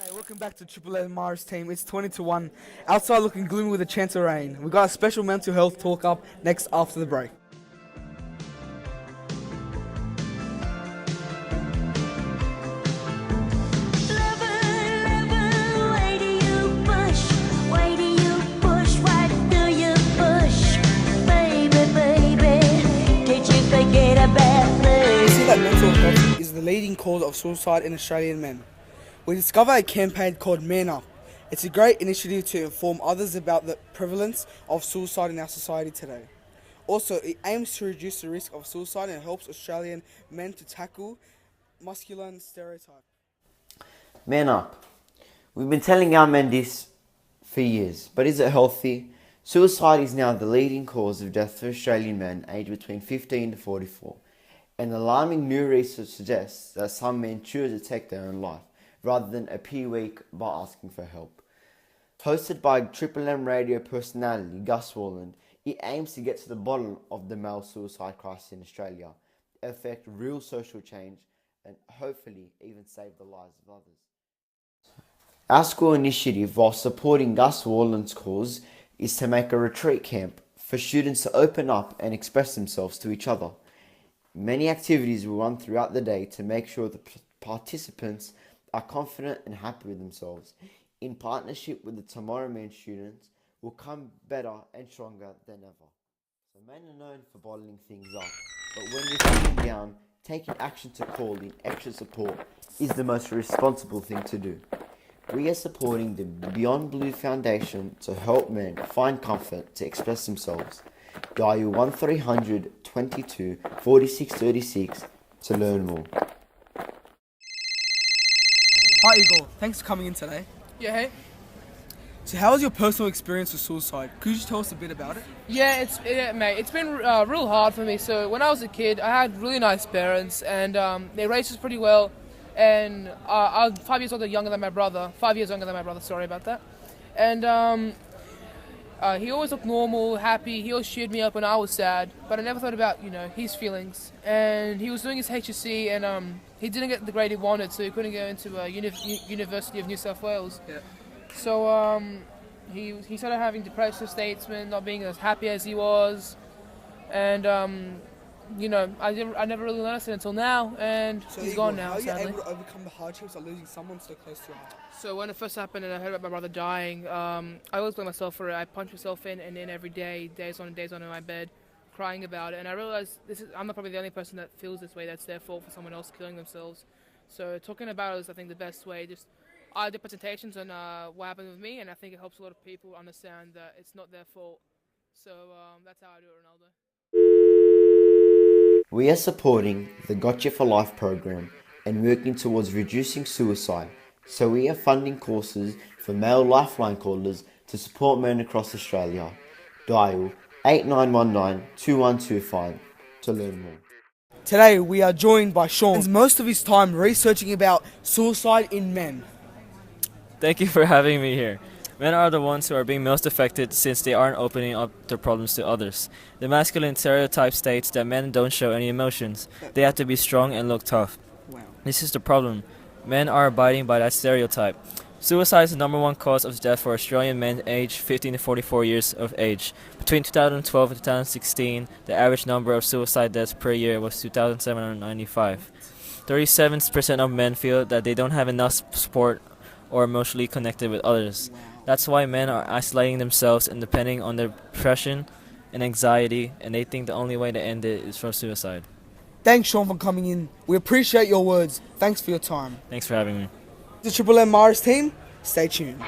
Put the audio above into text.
Hey, welcome back to Triple M Mars team. It's 20 to 1. Outside looking gloomy with a chance of rain. We've got a special mental health talk up next after the break. You see that mental health is the leading cause of suicide in Australian men. We discovered a campaign called Man Up. It's a great initiative to inform others about the prevalence of suicide in our society today. Also, it aims to reduce the risk of suicide and helps Australian men to tackle masculine stereotypes. Man up. We've been telling our men this for years, but is it healthy? Suicide is now the leading cause of death for Australian men aged between 15 to 44. And alarming new research suggests that some men choose to take their own life rather than appear weak by asking for help. Hosted by Triple M radio personality Gus Worland, it aims to get to the bottom of the male suicide crisis in Australia, effect real social change, and hopefully even save the lives of others. Our school initiative, while supporting Gus Worland's cause, is to make a retreat camp for students to open up and express themselves to each other. Many activities will run throughout the day to make sure the participants are confident and happy with themselves. In partnership with the Tomorrow Men students, will come better and stronger than ever. So men are known for bottling things up, but when you're feeling down, taking action to call in extra support is the most responsible thing to do. We are supporting the Beyond Blue Foundation to help men find comfort to express themselves. Dial 1300 22 46 36 to learn more. Hi Igor, thanks for coming in today. Yeah, hey. So how was your personal experience with suicide? Could you just tell us a bit about it? Yeah, mate. It's been real hard for me. So when I was a kid, I had really nice parents, and they raised us pretty well. And I was 5 years younger than my brother. 5 years younger than my brother. Sorry about that. And he always looked normal, happy. He always cheered me up when I was sad. But I never thought about his feelings. And he was doing his HSC, and he didn't get the grade he wanted, so he couldn't go into University of New South Wales. Yeah. So he started having depressive states, not being as happy as he was, and I never really noticed it until now, and So he's Igor, gone now. how are you Sadly. able to overcome the hardships of losing someone so close to your heart? So when it first happened and I heard about my brother dying, I always blame myself for it. I punched myself in and in every day, days on and days on in my bed, crying about it, and I realized I'm not probably the only person that feels this way. That's their fault for someone else killing themselves. So talking about it is, I think, the best way. Just I did presentations on what happened with me, and I think it helps a lot of people understand that it's not their fault. So that's how I do it, Ronaldo. We are supporting the Gotcha for Life program and working towards reducing suicide. So we are funding courses for male lifeline callers to support men across Australia. Dial 8919 2125 to learn more. Today we are joined by Sean, who spends most of his time researching about suicide in men. Thank you for having me here. Men are the ones who are being most affected since they aren't opening up their problems to others. The masculine stereotype states that men don't show any emotions. They have to be strong and look tough. Wow. This is the problem. Men are abiding by that stereotype. Suicide is the number one cause of death for Australian men aged 15 to 44 years of age. Between 2012 and 2016, the average number of suicide deaths per year was 2,795. 37% of men feel that they don't have enough support or emotionally connected with others. That's why men are isolating themselves and depending on their depression and anxiety, and they think the only way to end it is for suicide. Thanks Sean for coming in. We appreciate your words. Thanks for your time. Thanks for having me. The Triple M Mars team, stay tuned.